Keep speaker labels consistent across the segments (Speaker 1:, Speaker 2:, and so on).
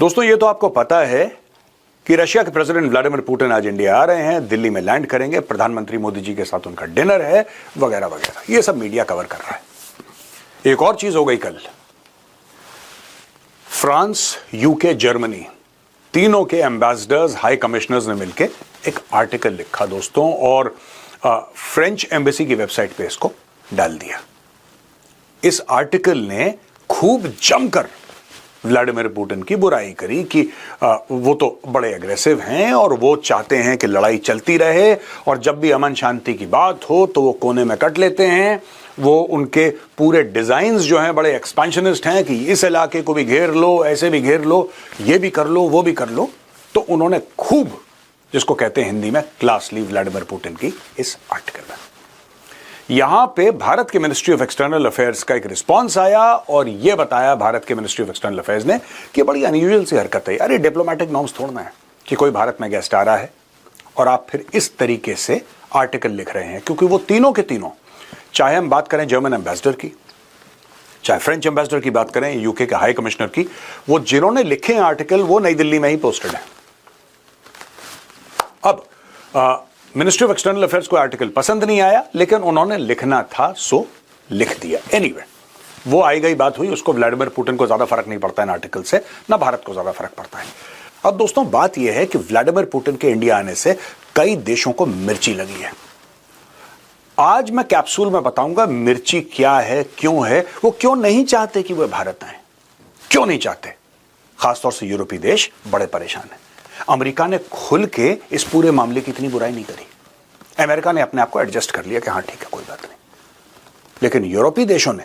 Speaker 1: दोस्तों ये तो आपको पता है कि रशिया के प्रेसिडेंट व्लादिमीर पुतिन आज इंडिया आ रहे हैं, दिल्ली में लैंड करेंगे, प्रधानमंत्री मोदी जी के साथ उनका डिनर है वगैरह वगैरह। ये सब मीडिया कवर कर रहा है। एक और चीज हो गई कल, फ्रांस, यूके, जर्मनी तीनों के एम्बेसडर्स, हाई कमिश्नर्स ने मिलकर एक आर्टिकल लिखा दोस्तों, और फ्रेंच एम्बेसी की वेबसाइट पे इसको डाल दिया। इस आर्टिकल ने खूब जमकर व्लादिमीर पुतिन की बुराई करी कि वो तो बड़े एग्रेसिव हैं और वो चाहते हैं कि लड़ाई चलती रहे, और जब भी अमन शांति की बात हो तो वो कोने में कट लेते हैं। वो उनके पूरे डिजाइन्स जो हैं बड़े एक्सपेंशनिस्ट हैं कि इस इलाके को भी घेर लो, ऐसे भी घेर लो, ये भी कर लो, वो भी कर लो। तो उन्होंने खूब, जिसको कहते हैं हिंदी में क्लास ली व्लादिमीर पुतिन की इस आर्टिकल में। यहां पे भारत के मिनिस्ट्री ऑफ एक्सटर्नल अफेयर्स का एक रिस्पांस आया और यह बताया भारत के मिनिस्ट्री ऑफ एक्सटर्नल अफेयर्स ने कि बड़ी अनयूजुअल सी हरकत है। अरे डिप्लोमेटिक नॉर्म्स थोड़ना है कि कोई भारत में गेस्ट आ रहा है और आप फिर इस तरीके से आर्टिकल लिख रहे हैं, क्योंकि वो तीनों के तीनों, चाहे हम बात करें जर्मन एम्बेसडर की, चाहे फ्रेंच एम्बेसडर की बात करें, यूके के हाई कमिश्नर की, वो जिन्होंने लिखे हैं आर्टिकल वो नई दिल्ली में ही पोस्टेड है। अब मिनिस्ट्री ऑफ एक्सटर्नल अफेयर्स को आर्टिकल पसंद नहीं आया, लेकिन उन्होंने लिखना था सो लिख दिया। एनीवे, वो आई गई बात हुई, उसको व्लादिमीर पुतिन को ज्यादा फर्क नहीं पड़ता इन आर्टिकल से, ना भारत को ज्यादा फर्क पड़ता है। अब दोस्तों बात यह है कि व्लादिमीर पुतिन के इंडिया आने से कई देशों को मिर्ची लगी है। आज मैं कैप्सूल में बताऊंगा मिर्ची क्या है, क्यों है, वो क्यों नहीं चाहते कि वह भारत आए, क्यों नहीं चाहते। खासतौर से यूरोपीय देश बड़े परेशान हैं। अमेरिका ने खुल के इस पूरे मामले की इतनी बुराई नहीं करी। अमेरिका ने अपने आप को एडजस्ट कर लिया कि हां ठीक है कोई बात नहीं, लेकिन यूरोपीय देशों ने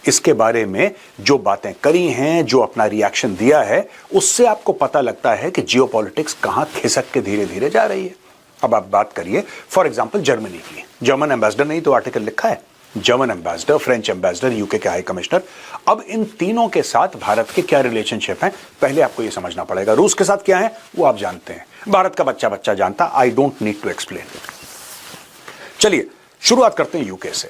Speaker 1: इसके बारे में जो बातें करी हैं, जो अपना रिएक्शन दिया है, उससे आपको पता लगता है कि जियोपॉलिटिक्स कहां खिसक के धीरे धीरे जा रही है। अब आप बात करिए फॉर एग्जांपल जर्मनी की। जर्मन एम्बेसडर ने ही तो आर्टिकल लिखा है, German ambassador, French ambassador, UK के हाई कमिश्नर। अब इन तीनों के साथ भारत के क्या रिलेशनशिप है, पहले आपको यह समझना पड़ेगा। रूस के साथ क्या है वो आप जानते हैं, भारत का बच्चा बच्चा जानता, I don't need to explain. चलिए शुरुआत करते हैं यूके से।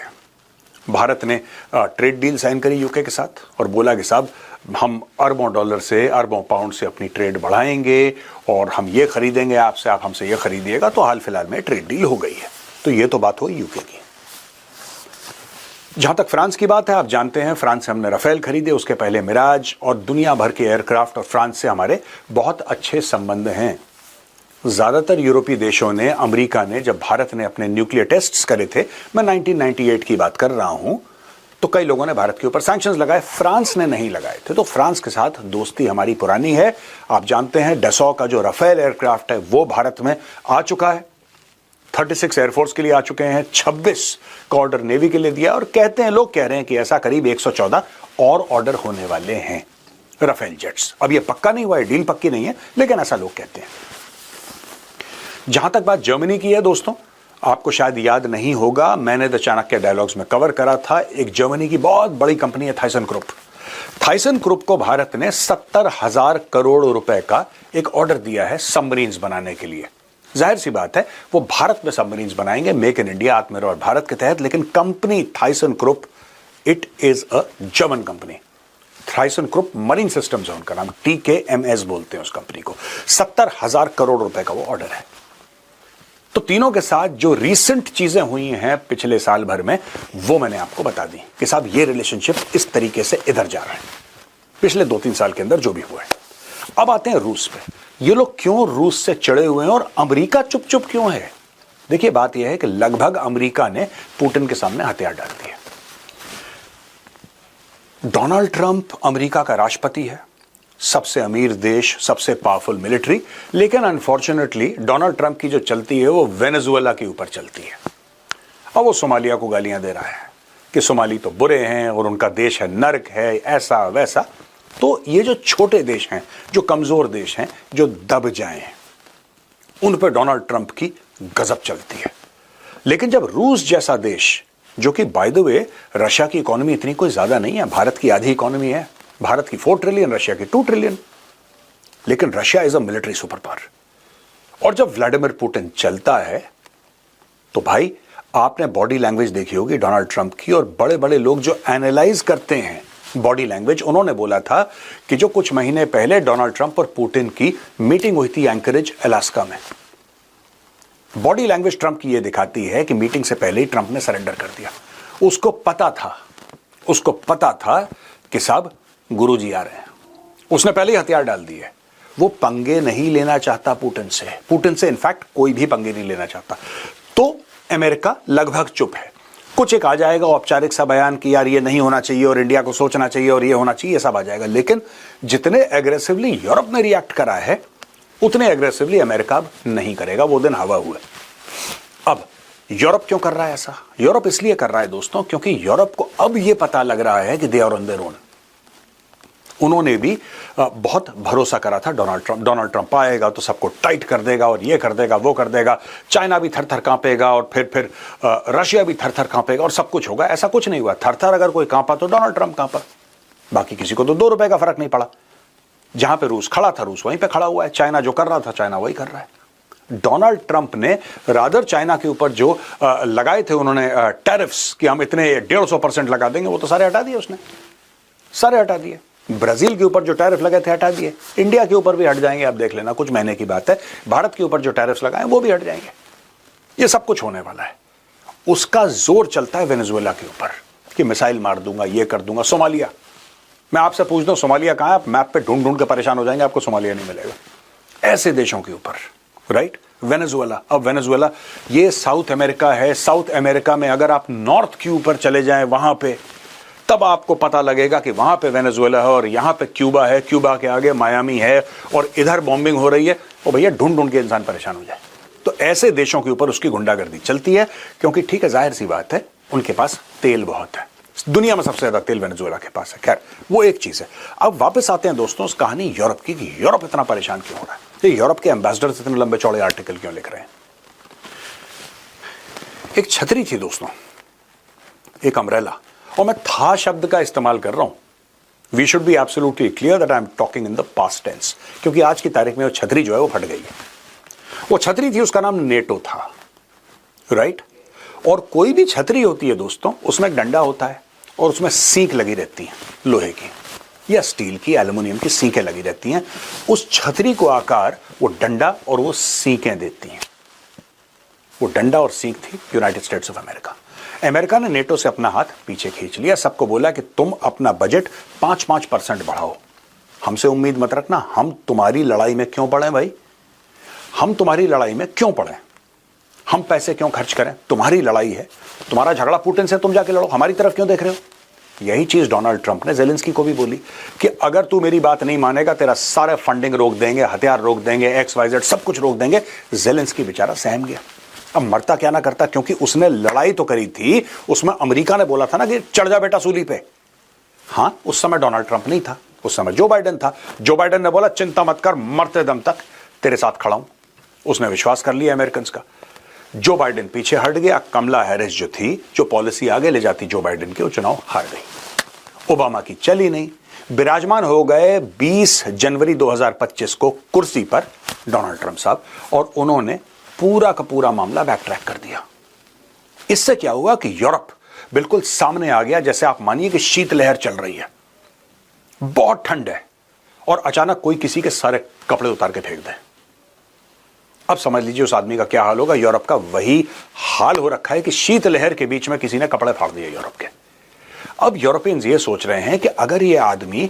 Speaker 1: भारत ने ट्रेड डील साइन करी यूके के साथ और बोला कि साहब हम अरबों डॉलर से, अरबों पाउंड से अपनी ट्रेड बढ़ाएंगे और हम ये खरीदेंगे आपसे, आप हमसे ये खरीदिएगा। तो हाल फिलहाल में ट्रेड डील हो गई है। तो ये तो बात हुई यूके की। जहां तक फ्रांस की बात है, आप जानते हैं फ्रांस से हमने राफेल खरीदे, उसके पहले मिराज और दुनिया भर के एयरक्राफ्ट, और फ्रांस से हमारे बहुत अच्छे संबंध हैं। ज्यादातर यूरोपीय देशों ने, अमेरिका ने, जब भारत ने अपने न्यूक्लियर टेस्ट्स करे थे, मैं 1998 की बात कर रहा हूं, तो कई लोगों ने भारत के ऊपर सैंक्शंस लगाए, फ्रांस ने नहीं लगाए थे। तो फ्रांस के साथ दोस्ती हमारी पुरानी है। आप जानते हैं डसॉ का जो राफेल एयरक्राफ्ट है वो भारत में आ चुका है, 36 एयरफोर्स के लिए आ चुके हैं, 26 का ऑर्डर नेवी के लिए दिया, और कहते हैं, लोग कह रहे हैं कि ऐसा करीब 114 और ऑर्डर होने वाले हैं राफेल जेट्स। अब ये पक्का नहीं हुआ है, डील पक्की नहीं है, लेकिन ऐसा लोग कहते हैं। जहां तक बात जर्मनी की है दोस्तों, आपको शायद याद नहीं होगा, मैंने द चाणक्य डायलॉग्स में कवर करा था। एक जर्मनी की बहुत बड़ी कंपनी है थाइसन ग्रुप। थाइसन ग्रुप को भारत ने 70,000 करोड़ रुपए का एक ऑर्डर दिया है सबमरीन्स बनाने के लिए। जाहिर सी बात है वो भारत में सबमरीन्स बनाएंगे, मेक इन इंडिया, आत्मनिर्भर भारत के तहत। लेकिन company Thyssen group, it is a German company. Thyssen group marine systems है उनका नाम, TKMS बोलते हैं उस कंपनी को। 70,000 करोड़ रुपए का वो ऑर्डर है। तो तीनों के साथ जो रीसेंट चीजें हुई हैं पिछले साल भर में, वो मैंने आपको बता दी कि साहब ये रिलेशनशिप इस तरीके से इधर जा रहा है पिछले 2-3 साल के अंदर जो भी हुआ है। अब आते हैं रूस पे। ये लोग क्यों रूस से चढ़े हुए हैं और अमेरिका चुप चुप क्यों है? देखिए बात यह है कि लगभग अमेरिका ने पुतिन के सामने हथियार डाल दिए। डोनाल्ड ट्रंप अमेरिका का राष्ट्रपति है, सबसे अमीर देश, सबसे पावरफुल मिलिट्री, लेकिन अनफॉर्चुनेटली डोनाल्ड ट्रंप की जो चलती है वो वेनेजुएला के ऊपर चलती है। अब वो सोमालिया को गालियां दे रहा है कि सोमाली तो बुरे हैं और उनका देश है नर्क है, ऐसा वैसा। तो ये जो छोटे देश हैं, जो कमजोर देश हैं, जो दब जाए, उन पर डोनाल्ड ट्रंप की गजब चलती है। लेकिन जब रूस जैसा देश, जो कि बाय द वे रशिया की इकोनॉमी इतनी कोई ज्यादा नहीं है, भारत की आधी इकोनॉमी है, भारत की 4 ट्रिलियन, रशिया की 2 ट्रिलियन, लेकिन Russia is a military super power. और जब व्लादिमीर पुतिन चलता है तो भाई आपने बॉडी लैंग्वेज देखी होगी डोनाल्ड ट्रंप की, और बड़े बड़े लोग जो एनालाइज करते हैं बॉडी लैंग्वेज। उन्होंने बोला था कि जो कुछ महीने पहले डोनाल्ड ट्रंप और पुतिन की मीटिंग हुई थी एंकरेज अलास्का में, बॉडी लैंग्वेज ट्रंप की यह दिखाती है कि मीटिंग से पहले ही ट्रंप ने सरेंडर कर दिया। उसको पता था कि साहब गुरुजी आ रहे हैं, उसने पहले ही हथियार डाल दिए। वो पंगे नहीं लेना चाहता पुतिन से इनफैक्ट कोई भी पंगे नहीं लेना चाहता। तो अमेरिका लगभग चुप है। कुछ एक आ जाएगा औपचारिक सा बयान कि यार ये नहीं होना चाहिए और इंडिया को सोचना चाहिए और ये होना चाहिए, सब आ जाएगा। लेकिन जितने एग्रेसिवली यूरोप ने रिएक्ट करा है उतने एग्रेसिवली अमेरिका अब नहीं करेगा। वो दिन हवा हुआ। अब यूरोप क्यों कर रहा है ऐसा? यूरोप इसलिए कर रहा है दोस्तों क्योंकि यूरोप को अब यह पता लग रहा है कि they are on their own. उन्होंने भी बहुत भरोसा करा था डोनाल्ड ट्रंप आएगा तो सबको टाइट कर देगा और ये कर देगा वो कर देगा, चाइना भी थर थर कांपेगा और फिर रशिया भी थर थर कांपेगा और सब कुछ होगा। ऐसा कुछ नहीं हुआ। थर थर अगर कोई कांपा तो डोनाल्ड ट्रंप कांपा, बाकी किसी को तो 2 रुपए का फर्क नहीं पड़ा। जहां पे रूस खड़ा था रूस वहीं पे खड़ा हुआ है, चाइना जो कर रहा था चाइना वही कर रहा है। डोनाल्ड ट्रंप ने रादर चाइना के ऊपर जो लगाए थे उन्होंने टैरिफ्स कि हम इतने 150% लगा देंगे, वो तो सारे हटा दिए उसने, सारे हटा दिए। ब्राजील के ऊपर जो टैरिफ लगे थे हटा दिए। इंडिया के ऊपर भी हट जाएंगे, आप देख लेना, कुछ महीने की बात है। भारत के ऊपर जो टैरिफ्स लगाए वो भी हट जाएंगे। ये सब कुछ होने वाला है। उसका जोर चलता है वेनेजुएला के ऊपर कि मिसाइल मार दूंगा, ये कर दूंगा। सोमालिया, मैं आपसे पूछ दूं सोमालिया कहां है? आप मैप पे ढूंढ ढूंढ के परेशान हो जाएंगे, आपको सोमालिया नहीं मिलेगा। ऐसे देशों के ऊपर, राइट? वेनेजुएला, अब वेनेजुएला ये साउथ अमेरिका है। साउथ अमेरिका में अगर आप नॉर्थ के ऊपर चले जाएं वहां पे, तब आपको पता लगेगा कि वहां पे वेनेजुएला है और यहां पे क्यूबा है, क्यूबा के आगे मायामी है और इधर बॉम्बिंग हो रही है। और भैया ढूंढ ढूंढ के इंसान परेशान हो जाए। तो ऐसे देशों के ऊपर उसकी गुंडागर्दी चलती है क्योंकि ठीक है, जाहिर सी बात है, उनके पास तेल बहुत है। दुनिया में सबसे ज्यादा तेल वेनेजुएला के पास है। खैर, वो एक चीज है। अब वापस आते हैं दोस्तों उस कहानी यूरोप की कि यूरोप इतना परेशान क्यों हो रहा है। ये यूरोप के एम्बेसडर इतने लंबे चौड़े आर्टिकल क्यों लिख रहे हैं? एक छतरी थी दोस्तों, एक अम्ब्रेला, और मैं था शब्द का इस्तेमाल कर रहा हूं। We should be absolutely clear that I am talking in the past tense, क्योंकि आज की तारीख में वो छतरी जो है वो फट गई है। वो छतरी थी, उसका नाम नेटो था, राइट? और कोई भी छतरी होती है दोस्तों, उसमें एक डंडा होता है और उसमें सींक लगी रहती है, लोहे की या स्टील की, एल्युमिनियम की सींकें लगी रहती हैं। उस छतरी को आकार वो डंडा और वो सींकें देती हैं। वो डंडा और सींक थी United states of America. America ने नेटो से अपना हाथ पीछे खींच लिया, सबको बोला कि तुम अपना बजट 5% बढ़ाओ, हमसे उम्मीद मत रखना। हम तुम्हारी लड़ाई में क्यों पड़े भाई? हम तुम्हारी लड़ाई में क्यों पड़े? हम पैसे क्यों खर्च करें? तुम्हारी लड़ाई है, तुम्हारा झगड़ा पुतिन से, तुम जाके लड़ो, हमारी तरफ क्यों देख रहे हो? यही चीज डोनाल्ड ट्रंप ने ज़ेलेंस्की को भी बोली कि अगर तू मेरी बात नहीं मानेगा, तेरा सारा फंडिंग रोक देंगे, हथियार रोक देंगे, XYZ सब कुछ रोक देंगे। ज़ेलेंस्की बेचारा सहम गया। अब मरता क्या ना करता, क्योंकि उसने लड़ाई तो करी थी, उसमें अमेरिका ने बोला था ना कि चढ़ जा बेटा सूली पे। हाँ, उस समय डोनाल्ड ट्रंप नहीं था, उस समय जो बाइडेन था। जो बाइडेन ने बोला चिंता मत कर, मरते दम तक तेरे साथ खड़ा हूं। उसने विश्वास कर लिया अमेरिकन का। जो बाइडेन पीछे हट गया, कमला हैरिस जो थी, जो पॉलिसी आगे ले जाती जो बाइडेन के, वो चुनाव हार गई। ओबामा की चली नहीं। विराजमान हो गए 20 जनवरी 2025 को कुर्सी पर डोनाल्ड ट्रंप साहब, और उन्होंने पूरा का पूरा मामला बैक ट्रैक कर दिया। इससे क्या हुआ कि यूरोप बिल्कुल सामने आ गया। जैसे आप मानिए कि शीतलहर चल रही है, बहुत ठंड है, और अचानक कोई किसी के सारे कपड़े उतार के फेंक दे। अब समझ लीजिए उस आदमी का क्या हाल होगा। यूरोप का वही हाल हो रखा है कि शीतलहर के बीच में किसी ने कपड़े फाड़ दिए यूरोप के। अब यूरोपियंस ये सोच रहे हैं कि अगर ये आदमी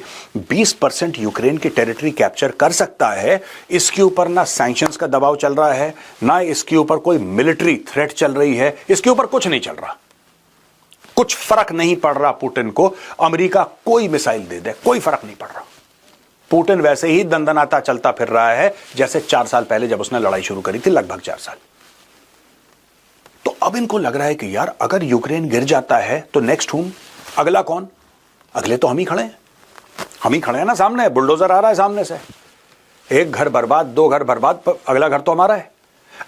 Speaker 1: 20% यूक्रेन की टेरिटरी कैप्चर कर सकता है, इसके ऊपर ना सैंक्शंस का दबाव चल रहा है, ना इसके ऊपर कोई मिलिट्री थ्रेट चल रही है, इसके ऊपर कुछ नहीं चल रहा, कुछ फर्क नहीं पड़ रहा पुतिन को, अमेरिका कोई मिसाइल दे दे, कोई फर्क नहीं पड़ रहा। पुतिन वैसे ही दंदनाता चलता फिर रहा है जैसे 4 साल पहले जब उसने लड़ाई शुरू करी थी, लगभग 4 साल। तो अब इनको लग रहा है कि यार अगर यूक्रेन गिर जाता है तो नेक्स्ट हुम, अगला कौन? अगले तो हम ही खड़े हैं, हम ही खड़े हैं ना सामने। बुलडोजर आ रहा है सामने से, एक घर बर्बाद, 2 घर बर्बाद, अगला घर तो हमारा है।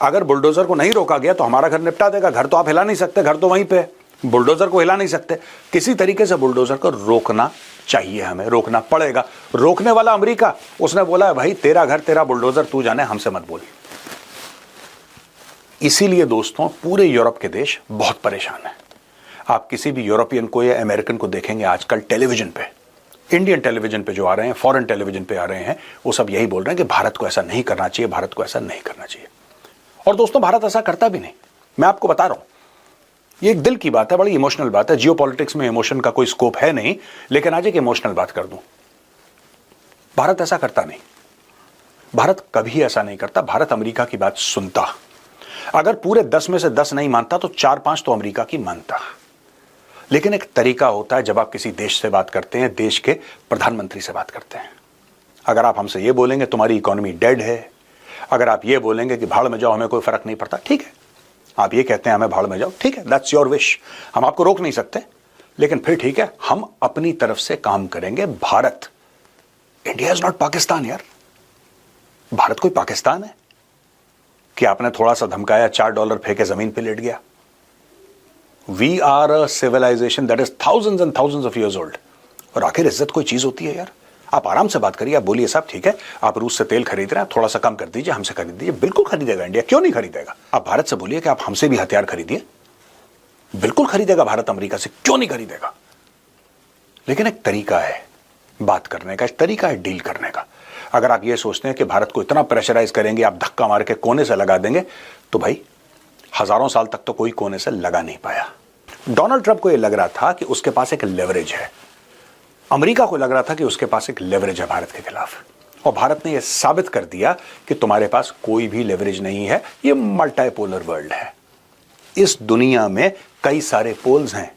Speaker 1: अगर बुलडोजर को नहीं रोका गया तो हमारा घर निपटा देगा। घर तो आप हिला नहीं सकते, घर तो वहीं पे, बुलडोजर को हिला नहीं सकते। किसी तरीके से बुलडोजर को रोकना चाहिए, हमें रोकना पड़ेगा। रोकने वाला अमेरिका, उसने बोला है भाई तेरा घर तेरा बुलडोजर, तू जाने, हमसे मत बोल। इसीलिए दोस्तों पूरे यूरोप के देश बहुत परेशान हैं। आप किसी भी यूरोपियन को या अमेरिकन को देखेंगे आजकल टेलीविजन पे, इंडियन टेलीविजन पे जो आ रहे हैं, फॉरेन टेलीविजन पे आ रहे हैं, वो सब यही बोल रहे हैं कि भारत को ऐसा नहीं करना चाहिए, भारत को ऐसा नहीं करना चाहिए। और दोस्तों, भारत ऐसा करता भी नहीं, मैं आपको बता रहा हूं। ये एक दिल की बात है, बड़ी इमोशनल बात है। जियोपॉलिटिक्स में इमोशन का कोई स्कोप है नहीं, लेकिन आज एक इमोशनल बात कर दूं। भारत ऐसा करता नहीं, भारत कभी ऐसा नहीं करता। भारत अमेरिका की बात सुनता, अगर पूरे 10 में से 10 नहीं मानता तो 4-5 तो अमेरिका की मानता। लेकिन एक तरीका होता है जब आप किसी देश से बात करते हैं, देश के प्रधानमंत्री से बात करते हैं। अगर आप हमसे ये बोलेंगे तुम्हारी इकोनॉमी डेड है, अगर आप ये बोलेंगे कि भाड़ में जाओ, हमें कोई फर्क नहीं पड़ता, ठीक है। आप ये कहते हैं हमें भाड़ में जाओ, ठीक है, दैट्स योर विश, हम आपको रोक नहीं सकते। लेकिन फिर ठीक है, हम अपनी तरफ से काम करेंगे। Bharat, India is not Pakistan यार। भारत कोई पाकिस्तान है कि आपने थोड़ा सा धमकाया, $4 फेंके, जमीन पे लेट गया? We are a civilisation that is thousands and thousands of years old. और आखिर इज्जत कोई चीज होती है यार? आप आराम से बात करिए, आप बोलिए साहब ठीक है, आप रूस से तेल खरीद रहे हैं, थोड़ा सा कम कर दीजिए, हमसे खरीद दीजिए। बिल्कुल खरीदेगा इंडिया, क्यों नहीं खरीदेगा? आप भारत से बोलिए कि आप हमसे भी हथियार खरीदिए, बिल्कुल खरीदेगा भारत अमेरिका से, क्यों नहीं खरीदेगा? लेकिन एक तरीका है बात करने का, एक तरीका है डील करने का। अगर आप ये सोचते हैं कि भारत को इतना प्रेशराइज करेंगे, आप धक्का मार के कोने से लगा देंगे, तो भाई हजारों साल तक तो कोई कोने से लगा नहीं पाया। डोनाल्ड ट्रंप को यह लग रहा था कि उसके पास एक लेवरेज है, अमेरिका को लग रहा था कि उसके पास एक लेवरेज है भारत के खिलाफ, और भारत ने यह साबित कर दिया कि तुम्हारे पास कोई भी लेवरेज नहीं है। यह मल्टीपोलर वर्ल्ड है, इस दुनिया में कई सारे पोल्स हैं।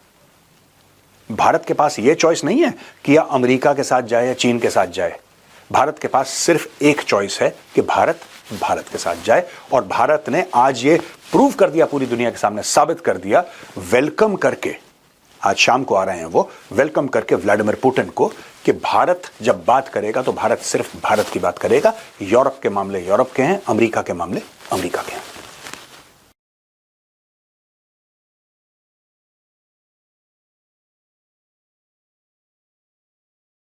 Speaker 1: भारत के पास यह चॉइस नहीं है कि या अमेरिका के साथ जाए या चीन के साथ जाए। भारत के पास सिर्फ एक चॉइस है कि भारत के साथ जाए, और भारत ने आज ये प्रूव कर दिया, पूरी दुनिया के सामने साबित कर दिया, वेलकम करके, आज शाम को आ रहे हैं वो, वेलकम करके व्लादिमीर पुतिन को, कि भारत जब बात करेगा तो भारत सिर्फ भारत की बात करेगा। यूरोप के मामले यूरोप के हैं, अमेरिका के मामले अमेरिका के हैं।